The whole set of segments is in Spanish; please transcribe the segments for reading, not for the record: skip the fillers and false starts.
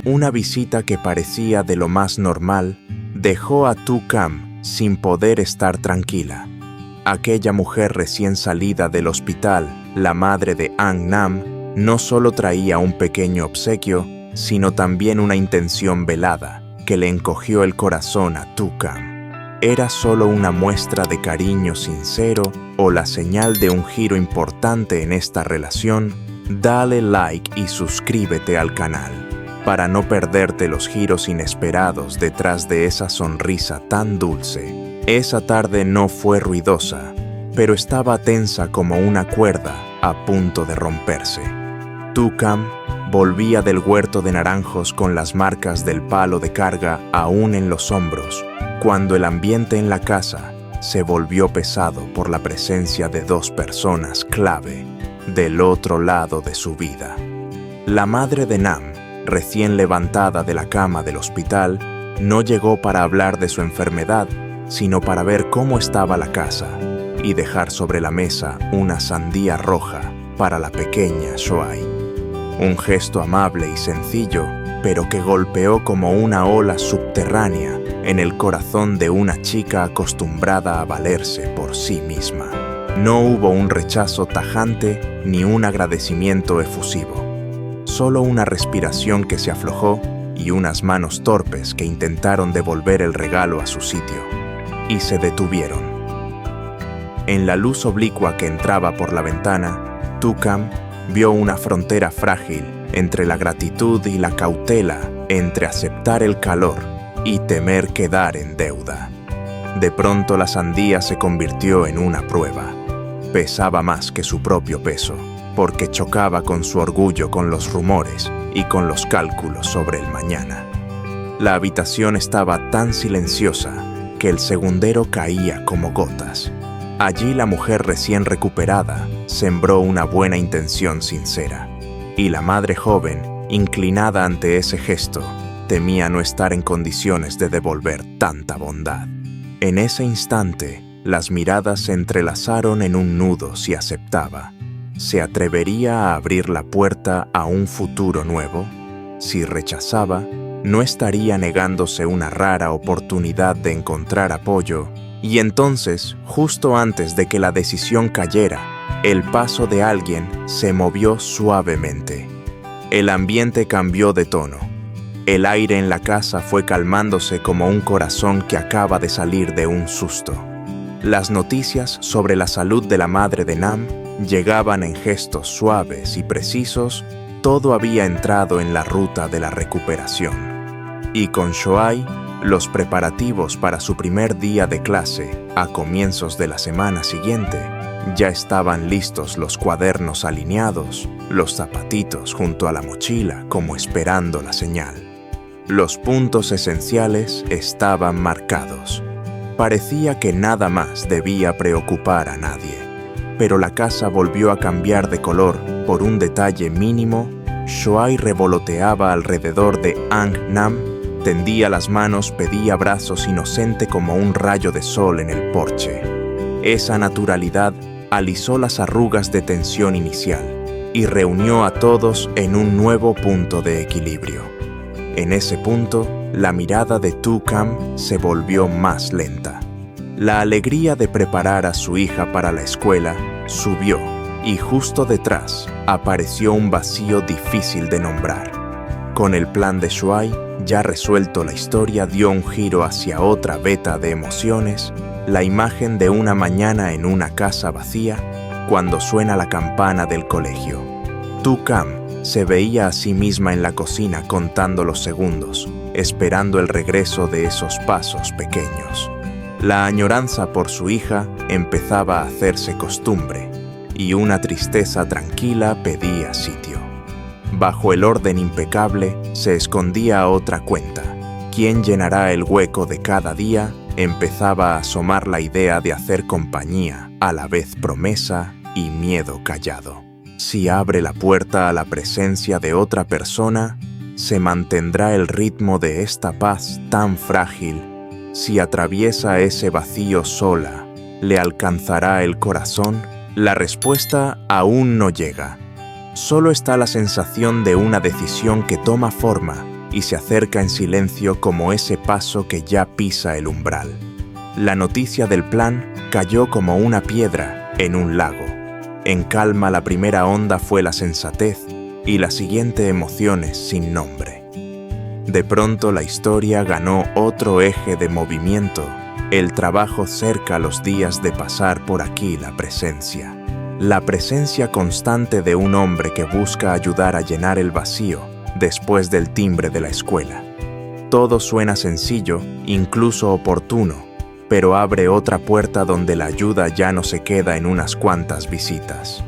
Una visita que parecía de lo más normal dejó a Tu-Kam sin poder estar tranquila. Aquella mujer recién salida del hospital, la madre de Ang-Nam, no solo traía un pequeño obsequio, sino también una intención velada que le encogió el corazón a Tu-Kam. ¿Era solo una muestra de cariño sincero o la señal de un giro importante en esta relación? Dale like y suscríbete al canal para no perderte los giros inesperados detrás de esa sonrisa tan dulce. Esa tarde no fue ruidosa, pero estaba tensa como una cuerda a punto de romperse. Tu-Kam volvía del huerto de naranjos con las marcas del palo de carga aún en los hombros, cuando el ambiente en la casa se volvió pesado por la presencia de dos personas clave del otro lado de su vida. La madre de Nam, recién levantada de la cama del hospital, no llegó para hablar de su enfermedad, sino para ver cómo estaba la casa y dejar sobre la mesa una sandía roja para la pequeña Shoai. Un gesto amable y sencillo, pero que golpeó como una ola subterránea en el corazón de una chica acostumbrada a valerse por sí misma. No hubo un rechazo tajante ni un agradecimiento efusivo. Solo una respiración que se aflojó y unas manos torpes que intentaron devolver el regalo a su sitio. Y se detuvieron. En la luz oblicua que entraba por la ventana, Tu-Kam vio una frontera frágil entre la gratitud y la cautela, entre aceptar el calor y temer quedar en deuda. De pronto la sandía se convirtió en una prueba. Pesaba más que su propio peso, porque chocaba con su orgullo con los rumores y con los cálculos sobre el mañana. La habitación estaba tan silenciosa que el segundero caía como gotas. Allí la mujer recién recuperada sembró una buena intención sincera, y la madre joven, inclinada ante ese gesto, temía no estar en condiciones de devolver tanta bondad. En ese instante, las miradas se entrelazaron en un nudo si aceptaba. ¿Se atrevería a abrir la puerta a un futuro nuevo? Si rechazaba, no estaría negándose una rara oportunidad de encontrar apoyo. Y entonces, justo antes de que la decisión cayera, el paso de alguien se movió suavemente. El ambiente cambió de tono. El aire en la casa fue calmándose como un corazón que acaba de salir de un susto. Las noticias sobre la salud de la madre de Nam llegaban en gestos suaves y precisos. Todo había entrado en la ruta de la recuperación. Y con Shoai, los preparativos para su primer día de clase, a comienzos de la semana siguiente, ya estaban listos los cuadernos alineados, los zapatitos junto a la mochila como esperando la señal. Los puntos esenciales estaban marcados. Parecía que nada más debía preocupar a nadie. Pero la casa volvió a cambiar de color por un detalle mínimo. Shoai revoloteaba alrededor de Ang-Nam, tendía las manos, pedía abrazos inocente como un rayo de sol en el porche. Esa naturalidad alisó las arrugas de tensión inicial y reunió a todos en un nuevo punto de equilibrio. En ese punto, la mirada de Tu-Kam se volvió más lenta. La alegría de preparar a su hija para la escuela subió y justo detrás apareció un vacío difícil de nombrar. Con el plan de Shoai ya resuelto, la historia dio un giro hacia otra veta de emociones, la imagen de una mañana en una casa vacía cuando suena la campana del colegio. Tu-Kam se veía a sí misma en la cocina contando los segundos, esperando el regreso de esos pasos pequeños. La añoranza por su hija empezaba a hacerse costumbre y una tristeza tranquila pedía sitio. Bajo el orden impecable se escondía otra cuenta. ¿Quién llenará el hueco de cada día? Empezaba a asomar la idea de hacer compañía, a la vez promesa y miedo callado. Si abre la puerta a la presencia de otra persona, ¿se mantendrá el ritmo de esta paz tan frágil? Si atraviesa ese vacío sola, ¿le alcanzará el corazón? La respuesta aún no llega. Solo está la sensación de una decisión que toma forma y se acerca en silencio como ese paso que ya pisa el umbral. La noticia del plan cayó como una piedra en un lago. En calma la primera onda fue la sensatez y la siguiente emociones sin nombre. De pronto la historia ganó otro eje de movimiento. El trabajo cerca los días de pasar por aquí la presencia. La presencia constante de un hombre que busca ayudar a llenar el vacío después del timbre de la escuela. Todo suena sencillo, incluso oportuno, pero abre otra puerta donde la ayuda ya no se queda en unas cuantas visitas.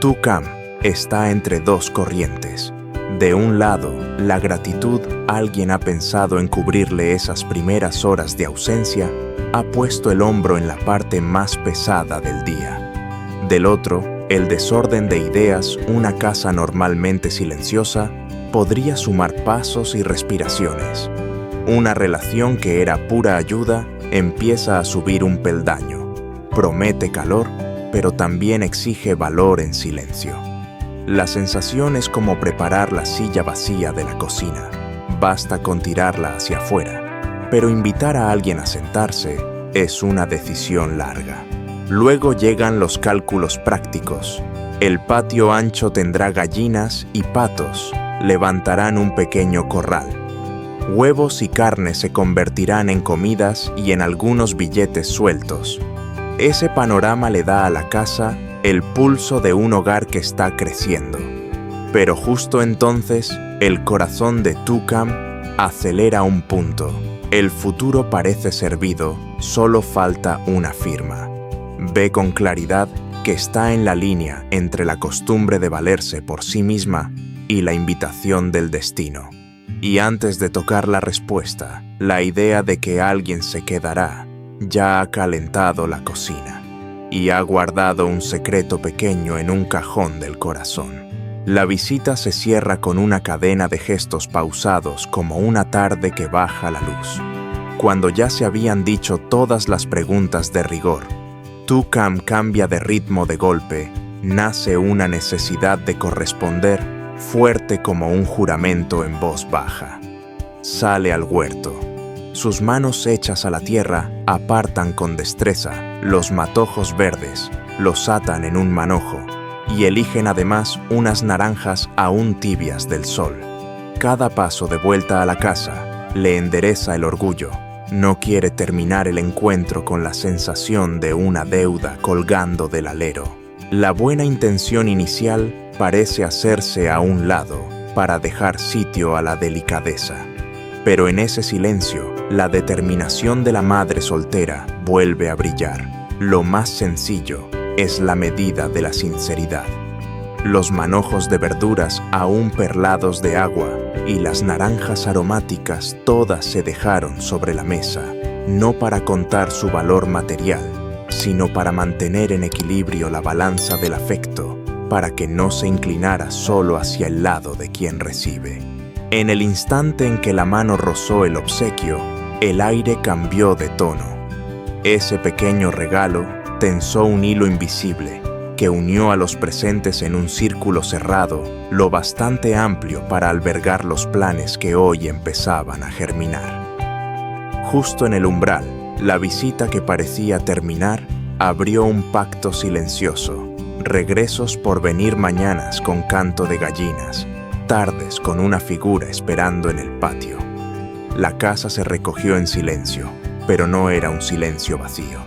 Tu-Cam está entre dos corrientes. De un lado, la gratitud, alguien ha pensado en cubrirle esas primeras horas de ausencia, ha puesto el hombro en la parte más pesada del día. Del otro, el desorden de ideas, una casa normalmente silenciosa, podría sumar pasos y respiraciones. Una relación que era pura ayuda empieza a subir un peldaño. Promete calor, pero también exige valor en silencio. La sensación es como preparar la silla vacía de la cocina. Basta con tirarla hacia afuera, pero invitar a alguien a sentarse es una decisión larga. Luego llegan los cálculos prácticos. El patio ancho tendrá gallinas y patos levantarán un pequeño corral. Huevos y carne se convertirán en comidas y en algunos billetes sueltos. Ese panorama le da a la casa el pulso de un hogar que está creciendo. Pero justo entonces, el corazón de Tu-Cam acelera un punto. El futuro parece servido, solo falta una firma. Ve con claridad que está en la línea entre la costumbre de valerse por sí misma y la invitación del destino. Y antes de tocar la respuesta, la idea de que alguien se quedará ya ha calentado la cocina y ha guardado un secreto pequeño en un cajón del corazón. La visita se cierra con una cadena de gestos pausados como una tarde que baja la luz. Cuando ya se habían dicho todas las preguntas de rigor, Tu-Cam cambia de ritmo de golpe, nace una necesidad de corresponder fuerte como un juramento en voz baja. Sale al huerto. Sus manos hechas a la tierra apartan con destreza los matojos verdes, los atan en un manojo y eligen además unas naranjas aún tibias del sol. Cada paso de vuelta a la casa le endereza el orgullo. No quiere terminar el encuentro con la sensación de una deuda colgando del alero. La buena intención inicial parece hacerse a un lado para dejar sitio a la delicadeza. Pero en ese silencio, la determinación de la madre soltera vuelve a brillar. Lo más sencillo es la medida de la sinceridad. Los manojos de verduras aún perlados de agua y las naranjas aromáticas todas se dejaron sobre la mesa, no para contar su valor material, sino para mantener en equilibrio la balanza del afecto, para que no se inclinara solo hacia el lado de quien recibe. En el instante en que la mano rozó el obsequio, el aire cambió de tono. Ese pequeño regalo tensó un hilo invisible que unió a los presentes en un círculo cerrado, lo bastante amplio para albergar los planes que hoy empezaban a germinar. Justo en el umbral, la visita que parecía terminar abrió un pacto silencioso. Regresos por venir mañanas con canto de gallinas, tardes con una figura esperando en el patio. La casa se recogió en silencio, pero no era un silencio vacío.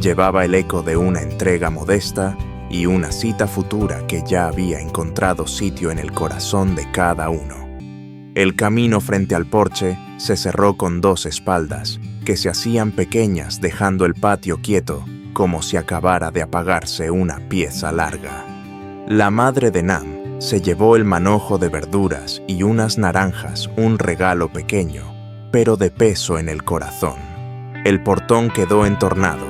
Llevaba el eco de una entrega modesta y una cita futura que ya había encontrado sitio en el corazón de cada uno. El camino frente al porche se cerró con dos espaldas, que se hacían pequeñas dejando el patio quieto, como si acabara de apagarse una pieza larga. La madre de Nam se llevó el manojo de verduras y unas naranjas, un regalo pequeño, pero de peso en el corazón. El portón quedó entornado.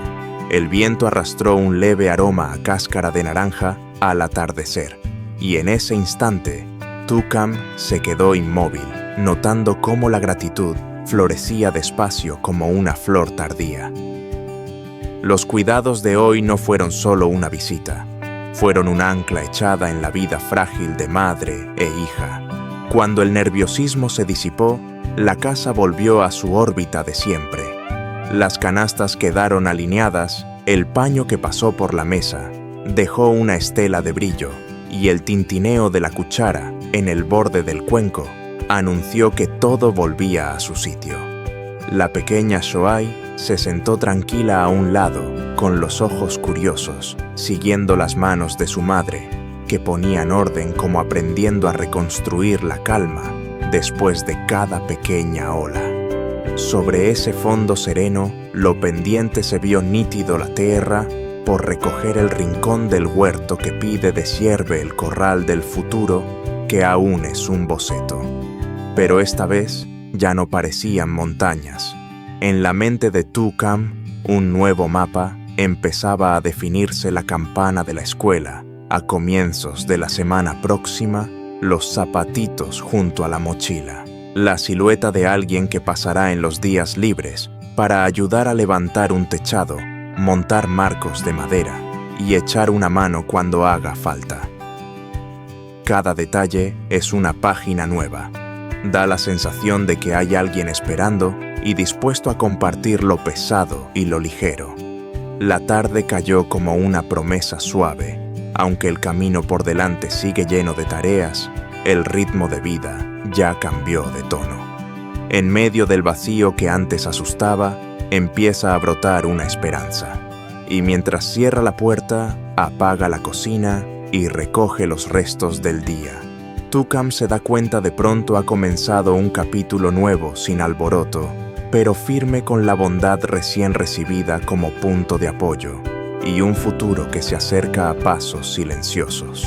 El viento arrastró un leve aroma a cáscara de naranja al atardecer, y en ese instante, Tu-Cam se quedó inmóvil, notando cómo la gratitud florecía despacio como una flor tardía. Los cuidados de hoy no fueron solo una visita, fueron un ancla echada en la vida frágil de madre e hija. Cuando el nerviosismo se disipó, la casa volvió a su órbita de siempre. Las canastas quedaron alineadas, el paño que pasó por la mesa dejó una estela de brillo y el tintineo de la cuchara en el borde del cuenco anunció que todo volvía a su sitio. La pequeña Shoai se sentó tranquila a un lado, con los ojos curiosos, siguiendo las manos de su madre, que ponían orden como aprendiendo a reconstruir la calma después de cada pequeña ola. Sobre ese fondo sereno, lo pendiente se vio nítido la tierra por recoger el rincón del huerto que pide desierve el corral del futuro, que aún es un boceto. Pero esta vez ya no parecían montañas. En la mente de Tu-Cam, un nuevo mapa, empezaba a definirse la campana de la escuela. A comienzos de la semana próxima, los zapatitos junto a la mochila. La silueta de alguien que pasará en los días libres para ayudar a levantar un techado, montar marcos de madera y echar una mano cuando haga falta. Cada detalle es una página nueva. Da la sensación de que hay alguien esperando y dispuesto a compartir lo pesado y lo ligero. La tarde cayó como una promesa suave. Aunque el camino por delante sigue lleno de tareas, el ritmo de vida ya cambió de tono. En medio del vacío que antes asustaba, empieza a brotar una esperanza. Y mientras cierra la puerta, apaga la cocina y recoge los restos del día. Tu-Cam se da cuenta de pronto ha comenzado un capítulo nuevo sin alboroto, pero firme con la bondad recién recibida como punto de apoyo, y un futuro que se acerca a pasos silenciosos.